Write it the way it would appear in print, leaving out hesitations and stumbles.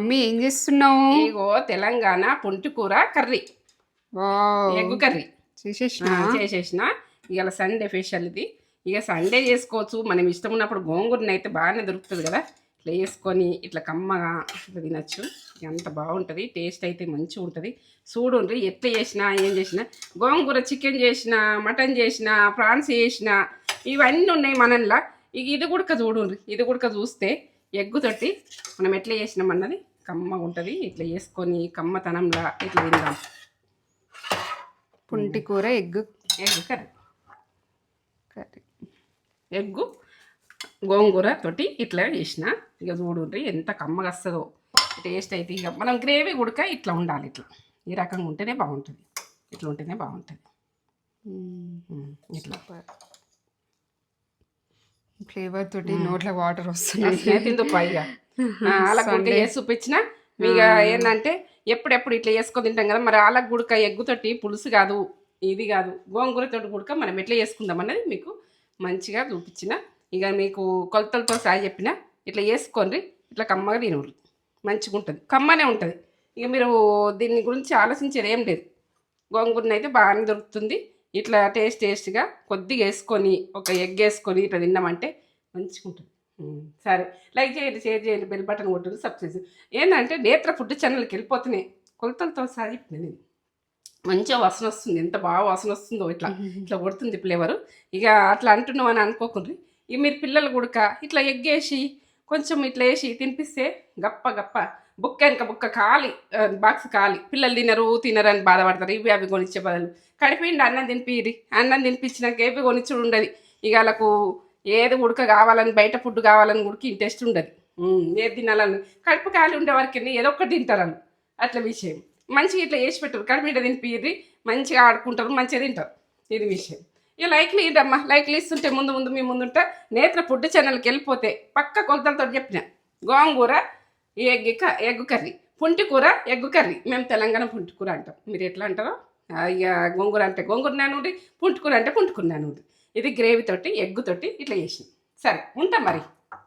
Mummy ఏం చేస్తున్నావు? ఇగో Telangana పుంటికూర curry, egg curry చేసేసిన. ఇవాళ సండే స్పెషల్ ఇది. ఇక సండే చేసుకోవచ్చు, మనం ఇష్టం ఉన్నప్పుడు. గోంగూరని అయితే బాగానే దొరుకుతుంది కదా, ఇట్లా వేసుకొని ఇట్లా కమ్మగా ఇట్లా తినచ్చు. ఎంత బాగుంటుంది, టేస్ట్ అయితే మంచిగా ఉంటుంది. చూడండి ఎట్లా చేసినా ఏం చేసినా, గోంగూర చికెన్ చేసిన, మటన్ చేసిన, ప్రాన్స్ చేసిన, ఇవన్నీ ఉన్నాయి మనల్లా. ఇక ఇది కూడా చూడండి, ఇది కూడా చూస్తే ఎగ్గుతోటి మనం ఎట్లా చేసినాం అన్నది కమ్మగా ఉంటుంది. ఇట్లా వేసుకొని కమ్మతనంలా ఇట్లా తిందాం. పుంటికూర ఎగ్ కర్రీ, ఎగ్గు గోంగూర తోటి ఇట్లా చేసిన. ఇక చూడండి ఎంత కమ్మగా వస్తుందో టేస్ట్ అయితే. ఇక మనం గ్రేవీ ఉడక ఇట్లా ఉండాలి, ఇట్లా ఈ రకంగా ఉంటేనే బాగుంటుంది. ఇట్లా ఉంటేనే బాగుంటుంది. ఇట్లా ఫ్లేవర్ తోటి నోట్ల వాటర్ వస్తుంది. తిందు పైగా అలా గుడిక వేసి చూపించిన. ఇక ఏంటంటే ఎప్పుడెప్పుడు ఇట్లా వేసుకొని తింటాం కదా, మరి అలా గుడక ఎగ్గుతోటి పులుసు కాదు, ఇది కాదు, గోంగూరతోటి గుడక మనం ఎట్లా చేసుకుందాం అన్నది మీకు మంచిగా చూపించిన. ఇక మీకు కొలతలతో సాయి చెప్పిన. ఇట్లా వేసుకోండి, ఇట్లా కమ్మగా తినరు, మంచిగా ఉంటుంది, కమ్మనే ఉంటుంది. ఇక మీరు దీని గురించి ఆలోచించేది ఏం లేదు. గోంగూరని అయితే బాగానే దొరుకుతుంది. ఇట్లా టేస్ట్గా కొద్దిగా వేసుకొని ఒక ఎగ్ వేసుకొని ఇట్లా తిన్నామంటే మంచిగా ఉంటుంది. సరే, లైక్ చేయండి, షేర్ చేయండి, బెల్ బటన్ కొట్టండి, సబ్స్క్రైబ్. ఏంటంటే నేత్ర ఫుడ్ ఛానల్కి వెళ్ళిపోతున్నాయి కొలతలతో సాగి నేను మంచిగా వాసన వస్తుంది. ఎంత బాగా వాసన వస్తుందో, ఇట్లా ఇట్లా కొడుతుంది ఫ్లేవరు. ఇక అట్లా అంటున్నాం అని అనుకోకుండా, ఇక మీరు పిల్లలు కూడా ఇట్లా ఎగ్ వేసి కొంచెం ఇట్లా వేసి తినిపిస్తే గప్ప గప్ప బుక్క వెనక బుక్క ఖాళీ, బాక్స్ ఖాళీ. పిల్లలు తినరు అని బాధపడతారు. ఇవి అవి కొనిచ్చే బదులు కడిపిండి అన్నం తినిపిరి. అన్నం తినిపించినాక ఏవి కొనిచ్చుడు ఉండదు. ఇక వాళ్ళకు ఏది ఉడక కావాలని, బయట ఫుడ్ కావాలని ఉడికి ఇంట్రెస్ట్ ఉండదు. ఏది తినాలని కడుపు ఖాళీ ఉండే వరకు ఏదో ఒక్కటి తింటారు. అట్లా విషయం. మంచిగా ఇట్లా వేసి పెట్టారు, కడిపిండి తినిపిరి, మంచిగా ఆడుకుంటారు, మంచిగా తింటారు. ఇది విషయం. ఇక లైక్లు ఇద్దమ్మా, లైక్లు ఇస్తుంటే ముందు మీ ముందుంటా. నేత్ర ఫుడ్ ఛానల్కి వెళ్ళిపోతే పక్క కొలతలతో చెప్పిన. గోంగూర ఎగ్ కర్రీ, పుంటికూర ఎగ్ కర్రీ. మేము తెలంగాణ పుంటికూర అంటాం, మీరు ఎట్లా అంటారో. ఇక గోంగూర అంటే గోంగూర నానుడి, పుంటికూర అంటే పుంటికూర నానుడి. ఇది గ్రేవీ తోటి ఎగ్గుతోటి ఇట్లా చేసినాం. సరే ఉంటాం మరి.